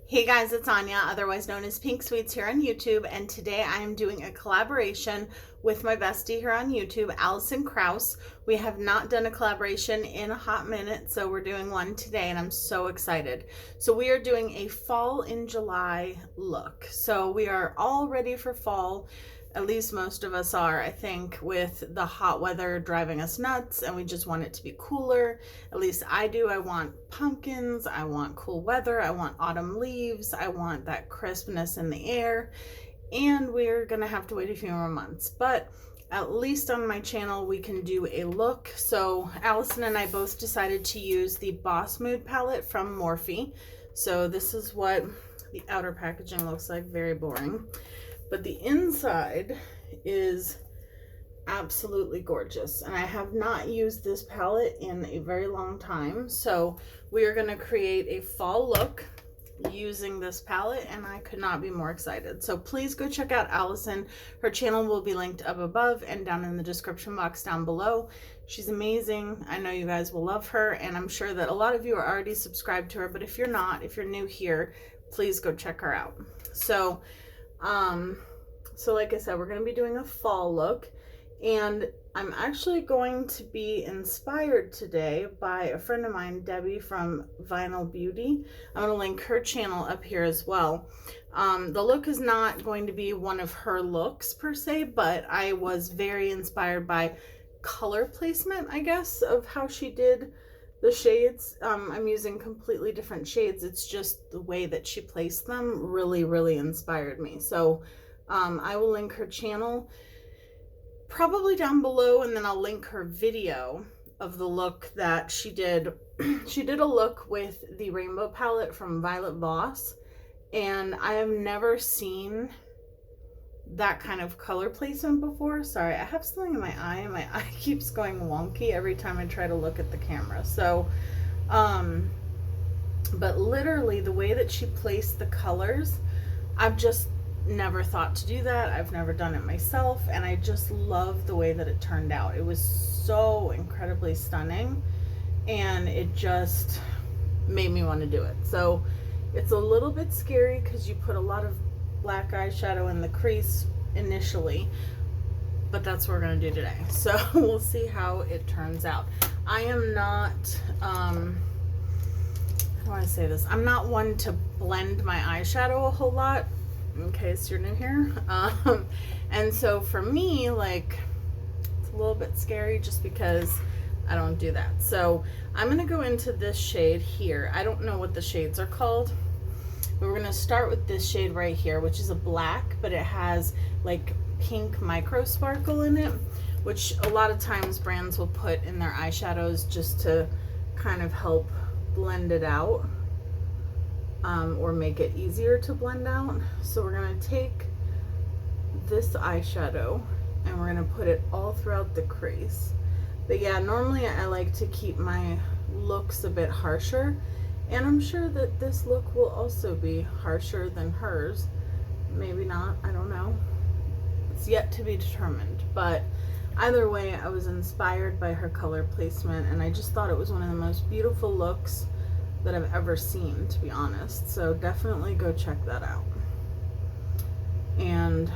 Hey guys, it's Anya, otherwise known as Pink Sweets here on YouTube, and today I am doing a collaboration with my bestie here on YouTube, Allyson Krauss. We have not done a collaboration in a hot minute, so we're doing one today and I'm so excited. So we are doing a fall in July look. So we are all ready for fall. At least most of us are, I think, with the hot weather driving us nuts and we just want it to be cooler. At least I do. I want pumpkins, I want cool weather, I want autumn leaves, I want that crispness in the air, and we're gonna have to wait a few more months. But at least on my channel we can do a look. So Allyson and I both decided to use the Boss Mood Palette from Morphe. So this is what the outer packaging looks like, very boring. But the inside is absolutely gorgeous, and I have not used this palette in a very long time, so we are going to create a fall look using this palette, and I could not be more excited. So please go check out Allyson. Her channel will be linked up above and down in the description box down below. She's amazing. I know you guys will love her, and I'm sure that a lot of you are already subscribed to her, but if you're not, if you're new here, please go check her out. So like I said, we're going to be doing a fall look, and I'm actually going to be inspired today by a friend of mine, Debbie from Vinyl Beauty. I'm going to link her channel up here as well. The look is not going to be one of her looks per se, but I was very inspired by color placement, I guess, of how she did the shades. I'm using completely different shades. It's just the way that she placed them really inspired me. So I will link her channel probably down below, and then I'll link her video of the look that she did. She did a look with the rainbow palette from Violet Voss, and I have never seen that kind of color placement before. Sorry, I have something in my eye and my eye keeps going wonky every time I try to look at the camera. So but literally the way that she placed the colors, I've just never thought to do that. I've never done it myself, and I just love the way that it turned out. It was so incredibly stunning, and it just made me want to do it. So it's a little bit scary because you put a lot of black eyeshadow in the crease initially, but that's what we're going to do today. So we'll see how it turns out. I am not how do I say this? I'm not one to blend my eyeshadow a whole lot, in case you're new here. And so for me, like, it's a little bit scary just because I don't do that. So I'm going to go into this shade here. I don't know what the shades are called, but we're going to start with this shade right here, which is a black, but it has like pink micro sparkle in it, which a lot of times brands will put in their eyeshadows just to kind of help blend it out. Or make it easier to blend out. So we're going to take this eyeshadow and we're going to put it all throughout the crease. But yeah, normally I like to keep my looks a bit harsher, and I'm sure that this look will also be harsher than hers. Maybe not, I don't know. It's yet to be determined, but either way, I was inspired by her color placement, and I just thought it was one of the most beautiful looks that I've ever seen, to be honest. So definitely go check that out. And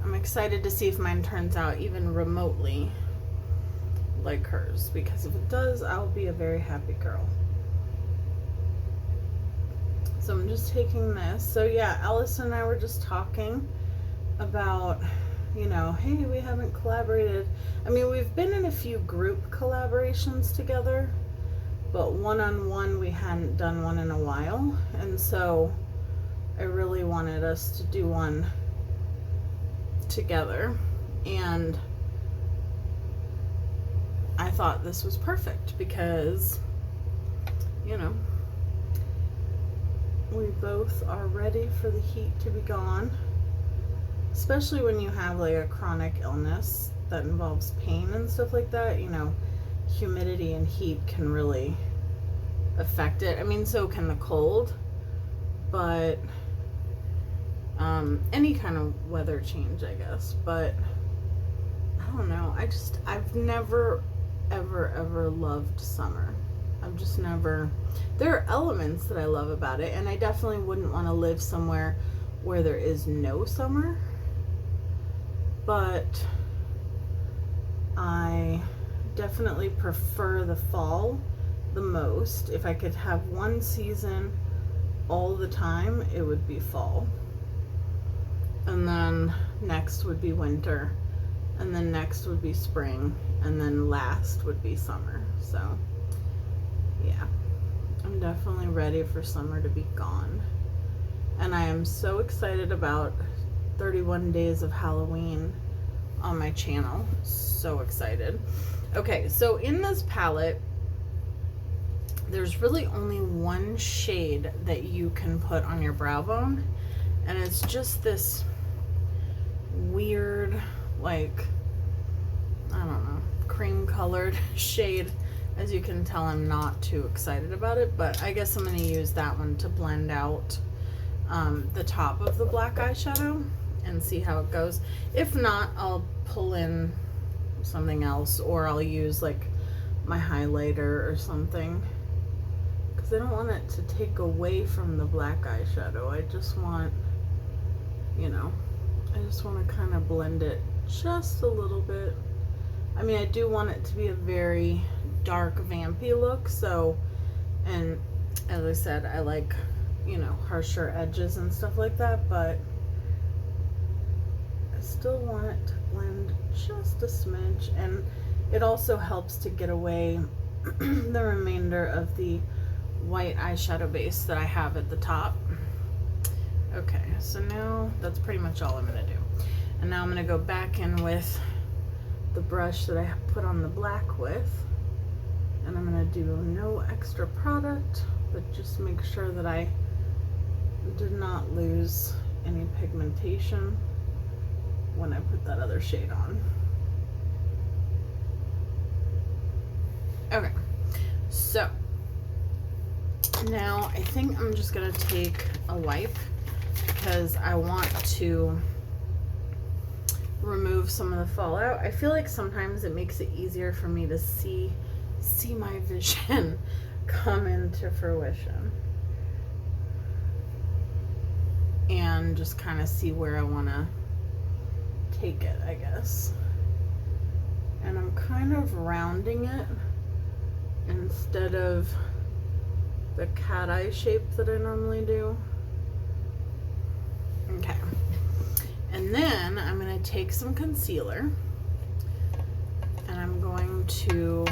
I'm excited to see if mine turns out even remotely like hers, because if it does, I'll be a very happy girl. So I'm just taking this. So yeah, Allyson and I were just talking about, you know, hey, we haven't collaborated. I mean, we've been in a few group collaborations together, but one-on-one we hadn't done one in a while, and so I really wanted us to do one together, and I thought this was perfect because, you know, we both are ready for the heat to be gone, especially when you have like a chronic illness that involves pain and stuff like that. You know, humidity and heat can really affect it. I mean, so can the cold, but any kind of weather change, I guess. But I don't know, I've never ever loved summer. I've just never, there are elements that I love about it, and I definitely wouldn't want to live somewhere where there is no summer, but I definitely prefer the fall the most. If I could have one season all the time, it would be fall. And then next would be winter. And then next would be spring. And then last would be summer. So, yeah. I'm definitely ready for summer to be gone. And I am so excited about 31 Days of Halloween on my channel. So excited. Okay, so in this palette, there's really only one shade that you can put on your brow bone, and it's just this weird, like, I don't know, cream colored shade. As you can tell, I'm not too excited about it, but I guess I'm going to use that one to blend out the top of the black eyeshadow and see how it goes. If not, I'll pull in something else, or I'll use like my highlighter or something, because I don't want it to take away from the black eyeshadow. I just want, you know, I just want to kind of blend it just a little bit. I mean, I do want it to be a very dark vampy look, so, and as I said, I like, you know, harsher edges and stuff like that, but I still want it to blend just a smidge, and it also helps to get away the remainder of the white eyeshadow base that I have at the top. Okay, so now that's pretty much all I'm going to do. And now I'm going to go back in with the brush that I put on the black with, and I'm going to do no extra product, but just make sure that I did not lose any pigmentation when I put that other shade on. Okay, so now I think I'm just gonna take a wipe, because I want to remove some of the fallout. I feel like sometimes it makes it easier for me to see my vision come into fruition, and just kind of see where I want to take it, I guess. And I'm kind of rounding it instead of the cat eye shape that I normally do. Okay. And then I'm going to take some concealer, and I'm going to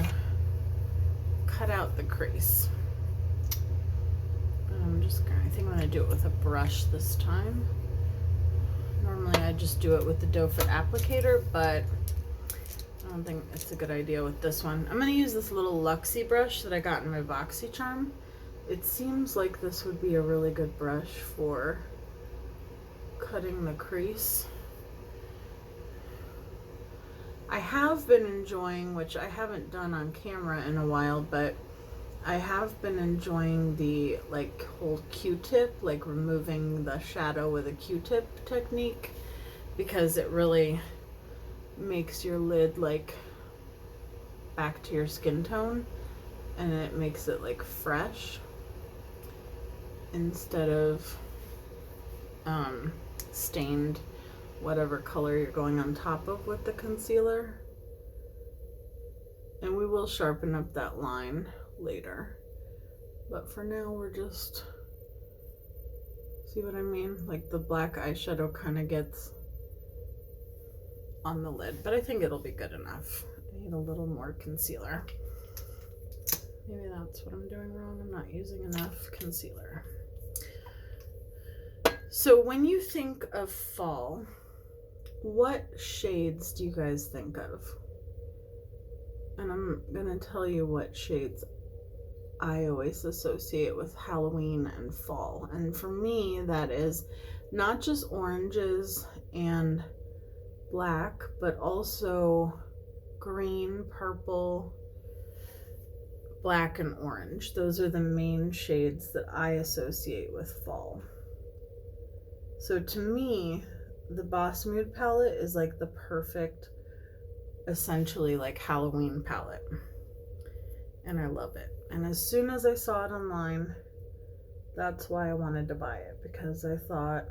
cut out the crease. And I'm just going to, I think I'm going to do it with a brush this time. Normally I just do it with the doe foot applicator, but I don't think it's a good idea with this one. I'm going to use this little Luxie brush that I got in my BoxyCharm. It seems like this would be a really good brush for cutting the crease. I have been enjoying, which I haven't done on camera in a while, but I have been enjoying the like whole Q-tip, like removing the shadow with a Q-tip technique, because it really makes your lid like back to your skin tone, and it makes it like fresh instead of stained, whatever color you're going on top of with the concealer. And we will sharpen up that line later, but for now we're just, see what I mean? Like the black eyeshadow kind of gets on the lid, but I think it'll be good enough. I need a little more concealer. Maybe that's what I'm doing wrong. I'm not using enough concealer. So when you think of fall, what shades do you guys think of? And I'm gonna tell you what shades I always associate with Halloween and fall. And for me, that is not just oranges and black, but also green, purple, black, and orange. Those are the main shades that I associate with fall. So to me, the Boss Mood palette is like the perfect, essentially like Halloween palette. And I love it. And as soon as I saw it online, that's why I wanted to buy it, because I thought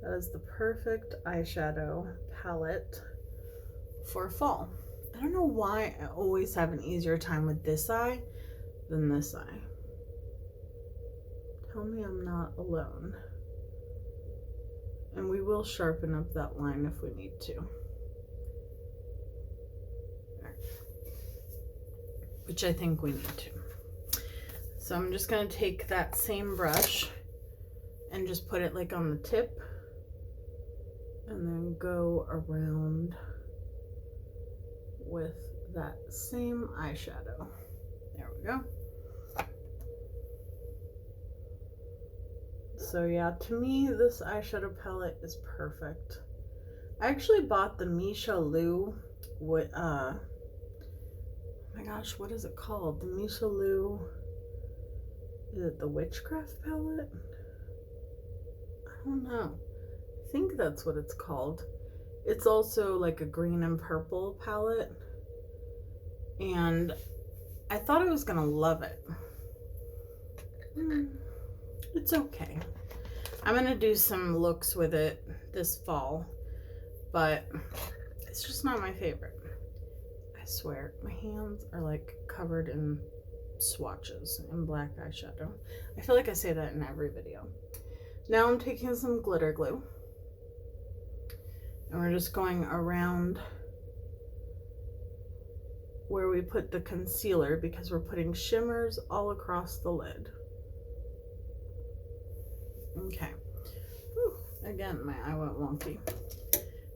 that is the perfect eyeshadow palette for fall. I don't know why I always have an easier time with this eye than this eye. Tell me I'm not alone. And we will sharpen up that line if we need to. Which I think we need to. So I'm just going to take that same brush and just put it like on the tip and then go around with that same eyeshadow. There we go. So yeah, to me this eyeshadow palette is perfect. I actually bought the Misha Lu with oh my gosh, what is it called? The Misha Lu, is it the Witchcraft palette? I don't know. I think that's what it's called. It's also like a green and purple palette. And I thought I was gonna love it. It's okay. I'm gonna do some looks with it this fall, but it's just not my favorite. I swear, my hands are like covered in swatches in black eyeshadow. I feel like I say that in every video. Now I'm taking some glitter glue and we're just going around where we put the concealer, because we're putting shimmers all across the lid. Okay. Whew. Again, my eye went wonky.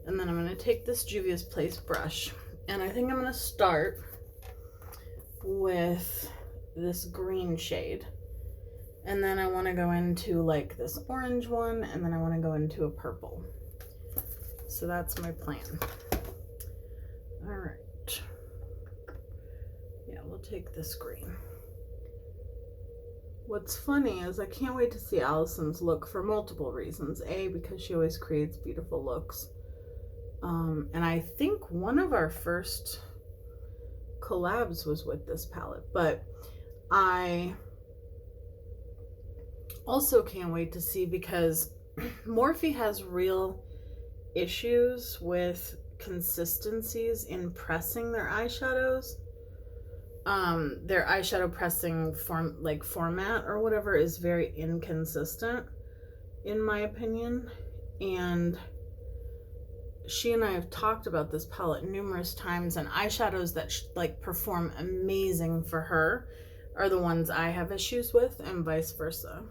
And then I'm going to take this Juvia's Place brush, and I think I'm going to start with this green shade. And then I want to go into like this orange one, and then I want to go into a purple. So that's my plan. All right. Yeah, we'll take this green. What's funny is I can't wait to see Allison's look for multiple reasons. A, because she always creates beautiful looks. And I think one of our first collabs was with this palette, but I also can't wait to see, because Morphe has real issues with consistencies in pressing their eyeshadows. Their eyeshadow pressing format or whatever is very inconsistent in my opinion, and she and I have talked about this palette numerous times, and eyeshadows that like perform amazing for her are the ones I have issues with, and vice versa.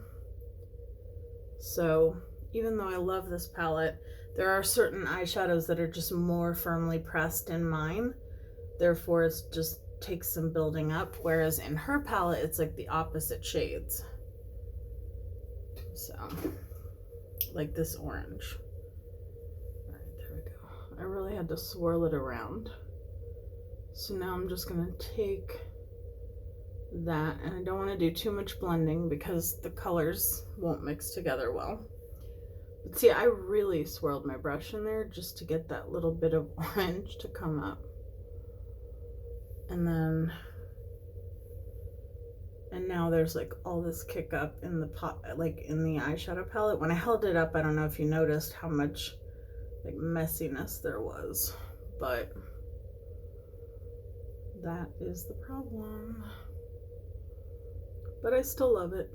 So even though I love this palette, there are certain eyeshadows that are just more firmly pressed in mine, therefore it just takes some building up, whereas in her palette it's like the opposite shades. So like this orange. All right, there we go. I really had to swirl it around. So now I'm just gonna take that, and I don't want to do too much blending because the colors won't mix together well. But see, I really swirled my brush in there just to get that little bit of orange to come up. And then, and now there's like all this kick up in the pot, like in the eyeshadow palette. When I held it up, I don't know if you noticed how much like messiness there was, but that is the problem. But I still love it,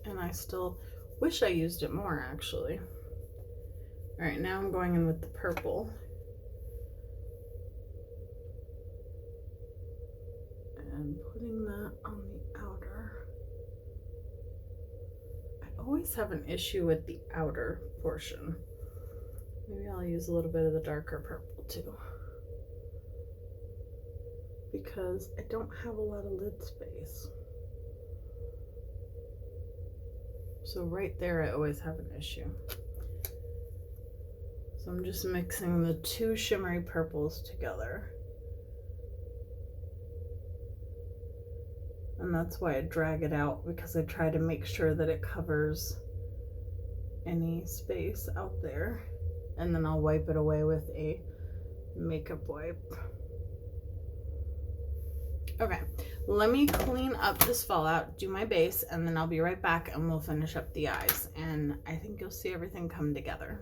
and I still wish I used it more actually. All right, now I'm going in with the purple. And putting that on the outer. I always have an issue with the outer portion. Maybe I'll use a little bit of the darker purple too, because I don't have a lot of lid space. So right there, I always have an issue. So I'm just mixing the two shimmery purples together. And that's why I drag it out, because I try to make sure that it covers any space out there. And then I'll wipe it away with a makeup wipe. Okay, let me clean up this fallout, do my base, and then I'll be right back and we'll finish up the eyes. And I think you'll see everything come together.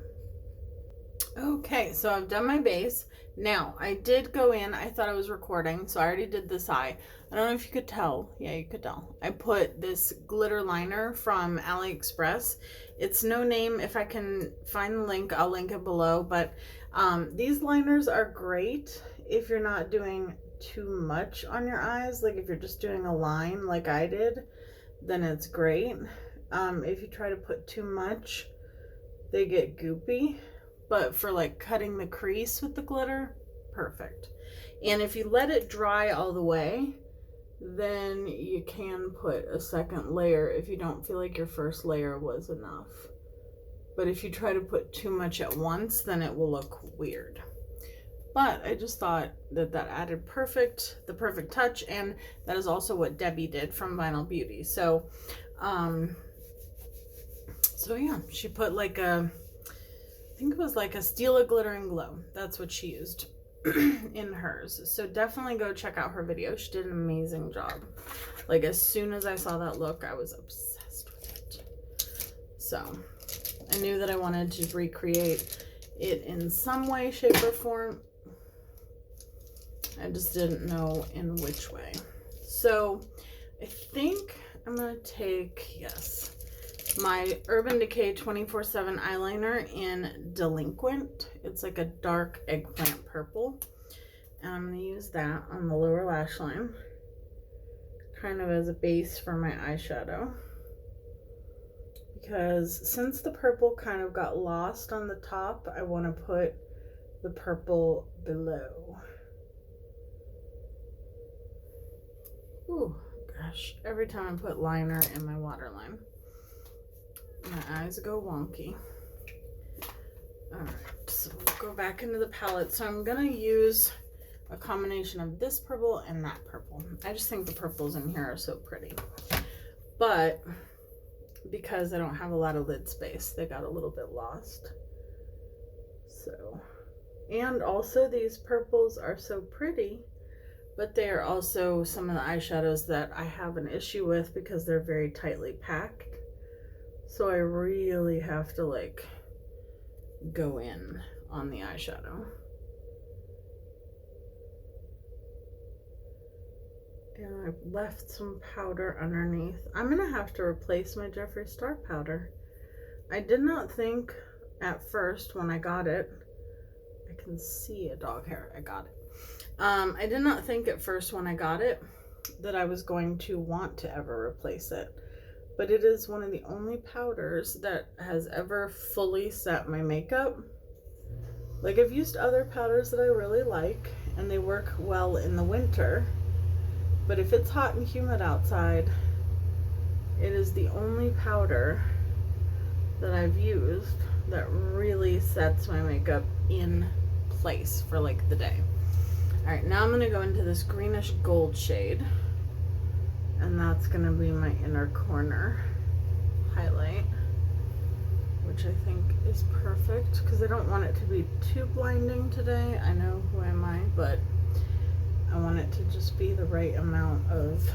Okay, so I've done my base. Now, I did go in, I thought I was recording, so I already did this eye. I don't know if you could tell. Yeah, you could tell. I put this glitter liner from AliExpress. It's no name. If I can find the link, I'll link it below. But these liners are great if you're not doing too much on your eyes. Like if you're just doing a line like I did, then it's great. If you try to put too much, they get goopy. But for like cutting the crease with the glitter, perfect. And if you let it dry all the way, then you can put a second layer if you don't feel like your first layer was enough. But if you try to put too much at once, then it will look weird. But I just thought that that added the perfect touch, and that is also what Debbie did from Vinyl Beauty. So, yeah, she put like I think it was like a Stila Glitter and Glow. That's what she used in hers. So definitely go check out her video. She did an amazing job. Like as soon as I saw that look, I was obsessed with it. So I knew that I wanted to recreate it in some way, shape, or form. I just didn't know in which way. So I think I'm gonna take, yes, my Urban Decay 24/7 eyeliner in Delinquent. It's like a dark eggplant purple. And I'm going to use that on the lower lash line, kind of as a base for my eyeshadow. Because since the purple kind of got lost on the top, I want to put the purple below. Ooh, gosh. Every time I put liner in my waterline, my eyes go wonky. Alright, so we'll go back into the palette. So I'm going to use a combination of this purple and that purple. I just think the purples in here are so pretty. But because I don't have a lot of lid space, they got a little bit lost. So, and also these purples are so pretty, but they are also some of the eyeshadows that I have an issue with because they're very tightly packed. So I really have to like go in on the eyeshadow. And I've left some powder underneath. I'm gonna have to replace my Jeffree Star powder. I did not think at first when I got it, I can see a dog hair, I got it. I did not think at first when I got it that I was going to want to ever replace it. But it is one of the only powders that has ever fully set my makeup. Like I've used other powders that I really like and they work well in the winter. But if it's hot and humid outside, it is the only powder that I've used that really sets my makeup in place for like the day. All right, now I'm gonna go into this greenish gold shade. And that's going to be my inner corner highlight, which I think is perfect because I don't want it to be too blinding today. I know, who am I, but I want it to just be the right amount of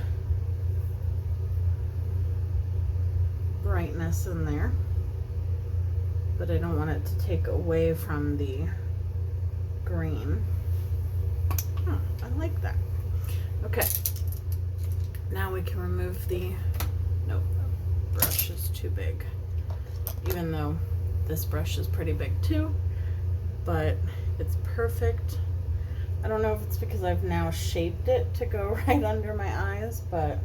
brightness in there, but I don't want it to take away from the green. Oh, I like that. Okay. Now we can remove the, nope, the brush is too big. Even though this brush is pretty big too, but it's perfect. I don't know if it's because I've now shaped it to go right under my eyes, but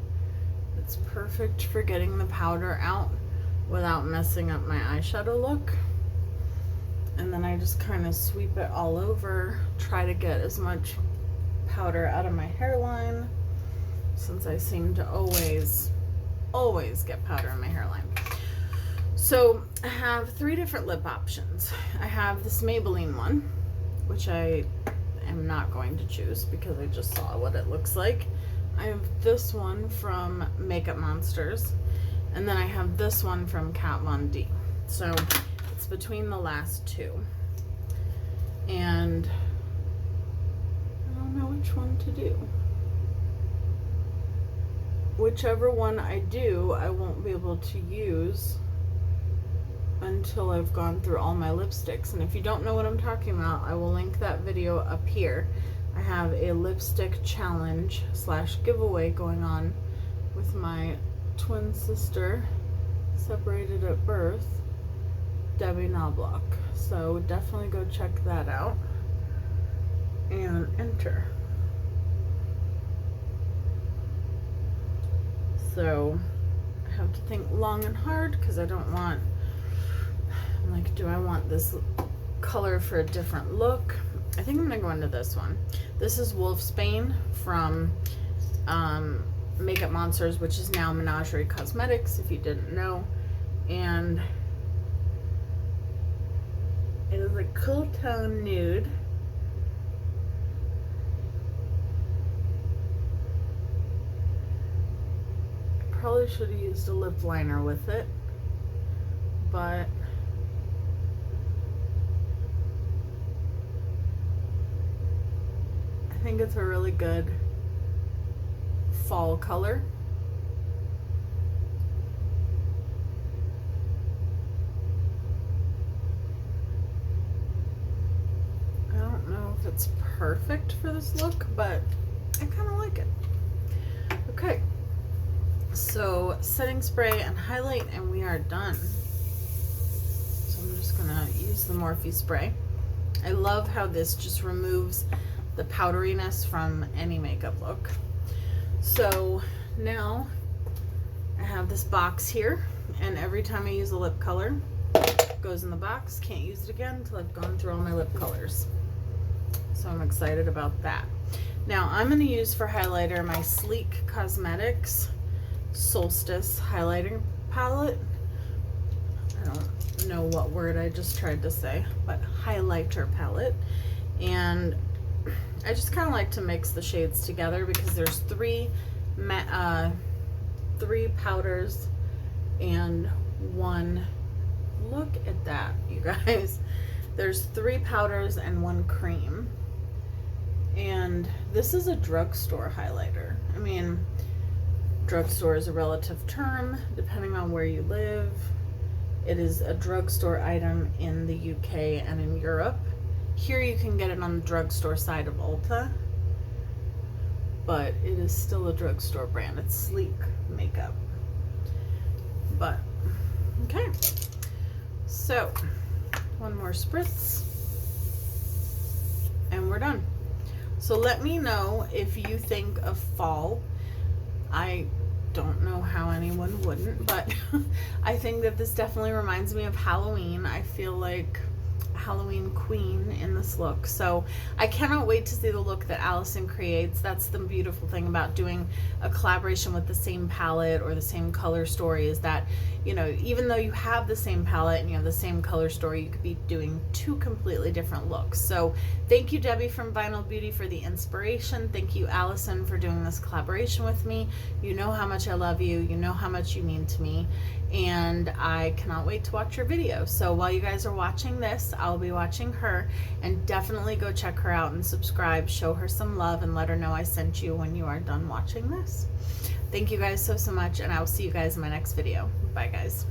it's perfect for getting the powder out without messing up my eyeshadow look. And then I just kind of sweep it all over, try to get as much powder out of my hairline, since I seem to always get powder in my hairline. So I have 3 different lip options. I have this Maybelline one, which I am not going to choose because I just saw what it looks like. I have this one from Makeup Monsters, and then I have this one from Kat Von D. So it's between the last 2. And I don't know which one to do. whichever one I do, I won't be able to use until I've gone through all my lipsticks. And if you don't know what I'm talking about, I will link that video up here. I have a lipstick challenge / giveaway going on with my twin sister, separated at birth, Debbie Knoblauch. So definitely go check that out and enter. So I have to think long and hard because I don't want, like, do I want this color for a different look? I think I'm gonna go into this one. This is Wolfsbane from Makeup Monsters, which is now Menagerie Cosmetics, if you didn't know. And it is a cool tone nude. Probably should have used a lip liner with it, but I think it's a really good fall color. I don't know if it's perfect for this look, but I kind of like it. Okay. So setting spray and highlight, and we are done. So I'm just gonna use the Morphe spray. I love how this just removes the powderiness from any makeup look. So now I have this box here, and every time I use a lip color, it goes in the box. Can't use it again until I've gone through all my lip colors. So I'm excited about that. Now I'm gonna use for highlighter my Sleek Cosmetics Solstice highlighting palette. I don't know what word I just tried to say, but highlighter palette. And I just kind of like to mix the shades together because there's three powders and one, look at that, you guys. There's 3 powders and 1 cream. And this is a drugstore highlighter. I mean, drugstore is a relative term depending on where you live. It is a drugstore item in the UK and in Europe. Here you can get it on the drugstore side of Ulta, but it is still a drugstore brand. It's Sleek makeup. But okay, so one more spritz and we're done. So let me know if you think of fall. I don't know how anyone wouldn't, but I think that this definitely reminds me of Halloween. I feel like a Halloween queen in this look. So I cannot wait to see the look that Allyson creates. That's the beautiful thing about doing a collaboration with the same palette or the same color story, is that, you know, even though you have the same palette and you have the same color story, you could be doing 2 completely different looks. So thank you, Debbie from Vinyl Beauty, for the inspiration. Thank you, Allyson, for doing this collaboration with me. You know how much I love you. You know how much you mean to me. And I cannot wait to watch your video. So while you guys are watching this, I'll be watching her, and definitely go check her out and subscribe. Show her some love and let her know I sent you when you are done watching this. Thank you guys so much, and I will see you guys in my next video. Bye, guys.